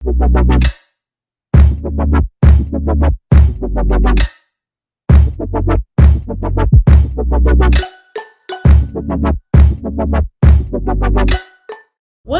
What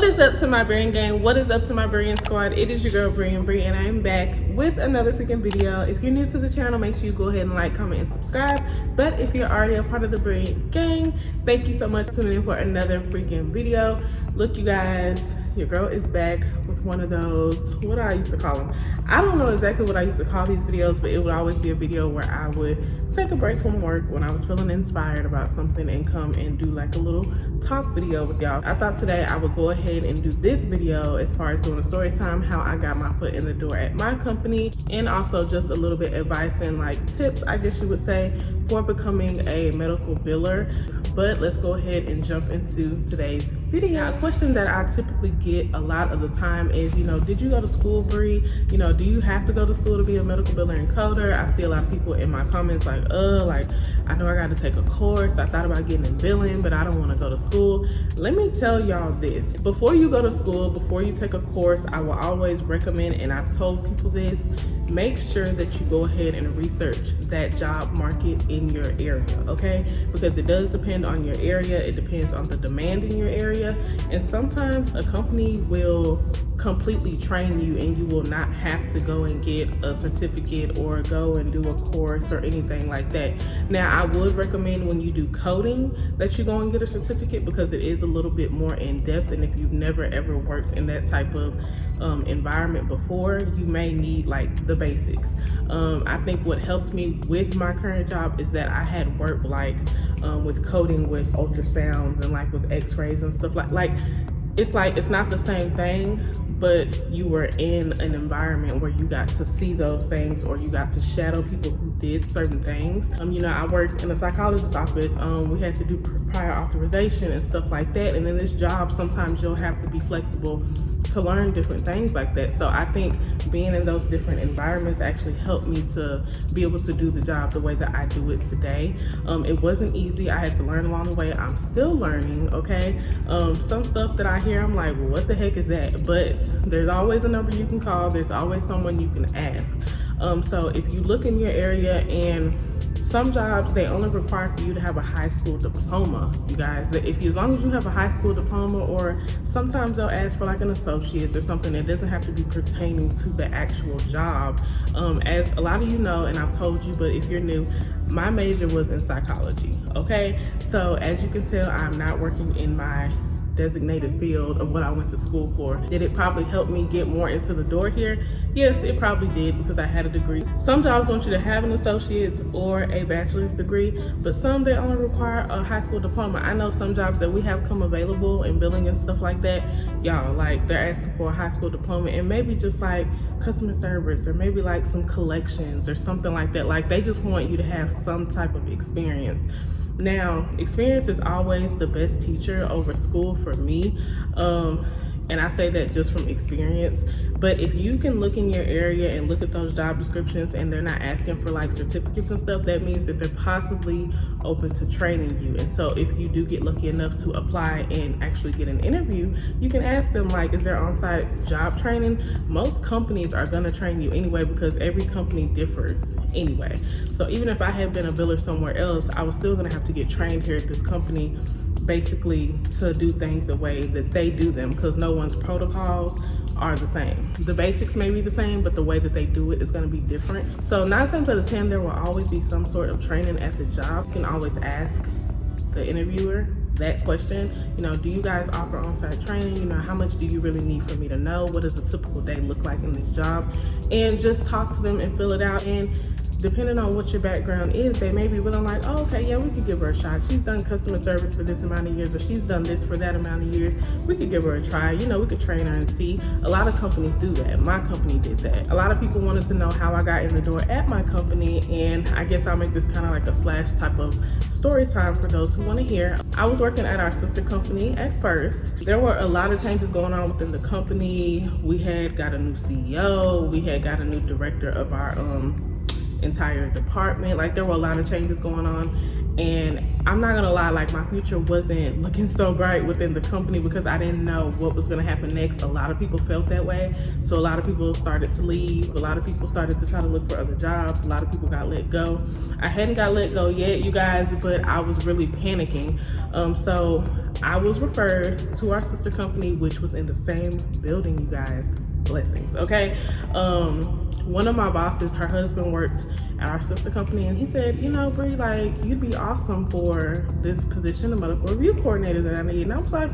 is up to my Brand gang? What is up to my Brand squad? It is your girl Bree and I am back with another freaking video. If you're new to the channel, make sure you go ahead and like, comment, and subscribe. But if you're already a part of the Brand gang, thank you so much for tuning in for another freaking video. Look, you guys, your girl is back with one of those, what I used to call them. I don't know exactly what I used to call these videos, but it would always be a video where I would take a break from work when I was feeling inspired about something and come and do like a little talk video with y'all. I thought today I would go ahead and do this video as far as doing a story time, how I got my foot in the door at my company, and also just a little bit advice and like tips, I guess you would say, for becoming a medical biller. But let's go ahead and jump into today's video. A question that I typically get a lot of the time is, did you go to school, Bree? Do you have to go to school to be a medical biller and coder? I see a lot of people in my comments like, I know I got to take a course. I thought about getting in billing, but I don't want to go to school. Let me tell y'all this. Before you go to school, before you take a course, I will always recommend, and I've told people this, make sure that you go ahead and research that job market in your area, okay? Because it does depend on your area. It depends on the demand in your area. And sometimes a company will completely train you and you will not have to go and get a certificate or go and do a course or anything like that. Now, I would recommend when you do coding that you go and get a certificate because it is a little bit more in depth, and if you've never ever worked in that type of environment before, you may need like the basics. I think what helps me with my current job is that I had worked like with coding with ultrasounds and like with x-rays and stuff like it's not the same thing, but you were in an environment where you got to see those things, or you got to shadow people who did certain things. I worked in a psychologist's office. We had to do prior authorization and stuff like that. And in this job, sometimes you'll have to be flexible to learn different things like that. So I think being in those different environments actually helped me to be able to do the job the way that I do it today. It wasn't easy. I had to learn along the way. I'm still learning, okay? Some stuff that I hear, I'm like, well, what the heck is that? But there's always a number you can call. There's always someone you can ask. So if you look in your area, and some jobs, they only require for you to have a high school diploma, you guys. As long as you have a high school diploma, or sometimes they'll ask for like an associate's or something that doesn't have to be pertaining to the actual job. As a lot of you know, and I've told you, but if you're new, my major was in psychology, okay? So as you can tell, I'm not working in my designated field of what I went to school for. Did it probably help me get more into the door here? Yes, it probably did, because I had a degree. Some jobs want you to have an associate's or a bachelor's degree, but some, they only require a high school diploma. I know some jobs that we have come available in billing and stuff like that, y'all, like they're asking for a high school diploma and maybe just like customer service, or maybe like some collections or something like that. Like they just want you to have some type of experience. Now, experience is always the best teacher over school for me. And I say that just from experience. But if you can look in your area and look at those job descriptions and they're not asking for like certificates and stuff, that means that they're possibly open to training you. And so if you do get lucky enough to apply and actually get an interview, you can ask them like, is there on-site job training? Most companies are gonna train you anyway, because every company differs anyway. So even if I had been a biller somewhere else, I was still gonna have to get trained here at this company, basically to do things the way that they do them, because no one's protocols are the same. The basics may be the same, but the way that they do it is going to be different. So 9 times out of 10, there will always be some sort of training at the job. You can always ask the interviewer that question. Do you guys offer on-site training? How much do you really need for me to know? What does a typical day look like in this job? And just talk to them and fill it out. And depending on what your background is, they may be willing, like, oh, okay, yeah, we could give her a shot. She's done customer service for this amount of years, or she's done this for that amount of years. We could give her a try. We could train her and see. A lot of companies do that. My company did that. A lot of people wanted to know how I got in the door at my company, and I guess I'll make this kind of like a slash type of story time for those who want to hear. I was working at our sister company at first. There were a lot of changes going on within the company. We had got a new CEO. We had got a new director of our entire department. Like, there were a lot of changes going on, and I'm not gonna lie, like my future wasn't looking so bright within the company because I didn't know what was gonna happen next. A lot of people felt that way. So a lot of people started to leave. A lot of people started to try to look for other jobs. A lot of people got let go. I hadn't got let go yet, you guys, but I was really panicking. So I was referred to our sister company, which was in the same building, you guys. Blessings, okay? One of my bosses, her husband worked at our sister company, and he said, you know, Bree, like, you'd be awesome for this position, the medical review coordinator that I need. And I was like,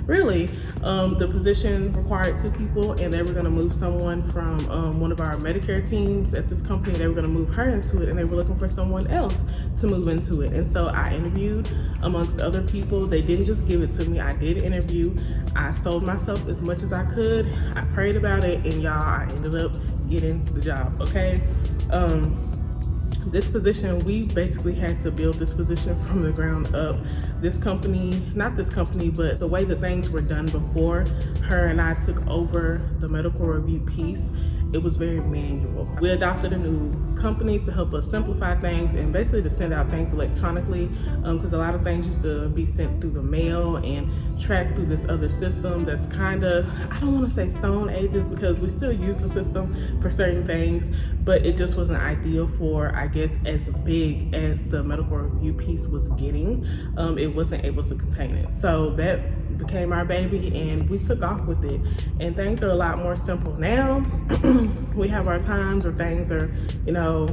really? The position required 2 people, and they were gonna move someone from one of our Medicare teams at this company. They were gonna move her into it, and they were looking for someone else to move into it. And so I interviewed amongst other people. They didn't just give it to me, I did interview. I sold myself as much as I could. I prayed about it, and y'all, I ended up getting the job, okay? This position, we basically had to build this position from the ground up. This company, not this company, but the way that things were done before her and I took over the medical review piece, it was very manual. We adopted a new company to help us simplify things and basically to send out things electronically, because a lot of things used to be sent through the mail and tracked through this other system that's kind of, I don't want to say stone ages because we still use the system for certain things, but it just wasn't ideal for, I guess, as big as the medical review piece was getting. It wasn't able to contain it. So that became our baby, and we took off with it. And things are a lot more simple now. We have our times where things are, you know,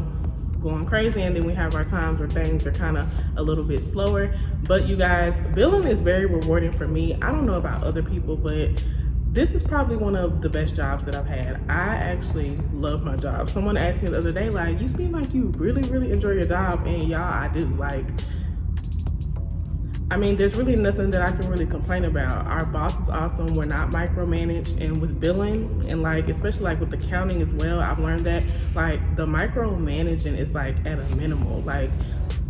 going crazy, and then we have our times where things are kind of a little bit slower. But you guys, billing is very rewarding for me. I don't know about other people, but this is probably one of the best jobs that I've had. I actually love my job. Someone asked me the other day, like, you seem like you really, really enjoy your job, and y'all, I do. Like, I mean, there's really nothing that I can really complain about. Our boss is awesome. We're not micromanaged, and with billing and like, especially like with accounting as well, I've learned that like the micromanaging is like at a minimal. Like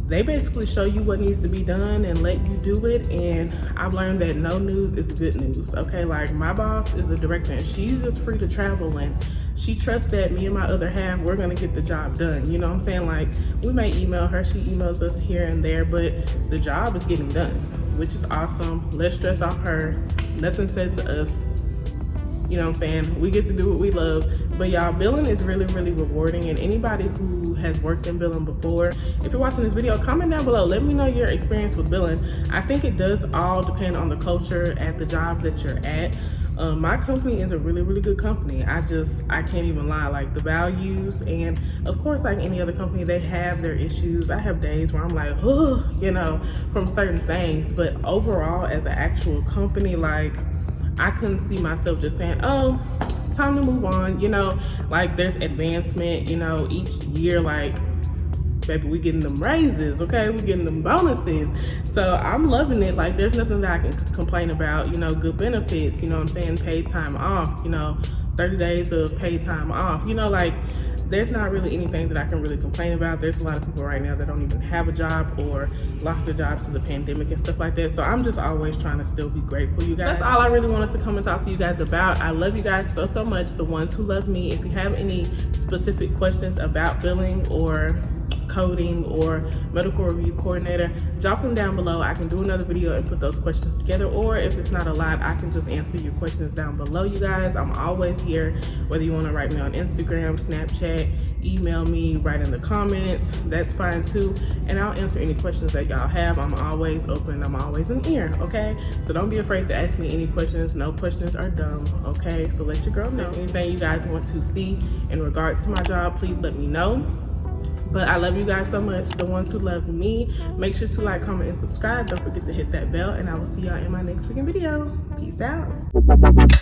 they basically show you what needs to be done and let you do it. And I've learned that no news is good news. Okay, like my boss is a director, and she's just free to travel, and she trusts that me and my other half, we're gonna get the job done. You know what I'm saying? Like, we may email her, she emails us here and there, but the job is getting done, which is awesome. Less stress off her, nothing said to us. You know what I'm saying? We get to do what we love. But y'all, billing is really, really rewarding. And anybody who has worked in billing before, if you're watching this video, comment down below. Let me know your experience with billing. I think it does all depend on the culture at the job that you're at. My company is a really, really good company. I can't even lie. Like the values, and of course, like any other company, they have their issues. I have days where I'm like, oh, you know, from certain things. But overall, as an actual company, like I couldn't see myself just saying, oh, time to move on. You know, like there's advancement, you know, each year, like, baby, we getting them raises, okay? We getting them bonuses. So I'm loving it. Like there's nothing that I can complain about, you know, good benefits, you know what I'm saying? Paid time off, you know, 30 days of paid time off, you know, like there's not really anything that I can really complain about. There's a lot of people right now that don't even have a job or lost their jobs to the pandemic and stuff like that. So I'm just always trying to still be grateful, you guys. That's all I really wanted to come and talk to you guys about. I love you guys so, so much, the ones who love me. If you have any specific questions about billing or coding or medical review coordinator, drop them down below. I can do another video and put those questions together, or if it's not a lot, I can just answer your questions down below, you guys. I'm always here, whether you want to write me on Instagram, Snapchat, email me, write in the comments, that's fine too, and I'll answer any questions that y'all have. I'm always open, I'm always an ear, okay? So don't be afraid to ask me any questions. No questions are dumb, okay? So let your girl know. Anything you guys want to see in regards to my job, please let me know. But I love you guys so much, the ones who love me. Make sure to like, comment, and subscribe. Don't forget to hit that bell, and I will see y'all in my next freaking video. Peace out.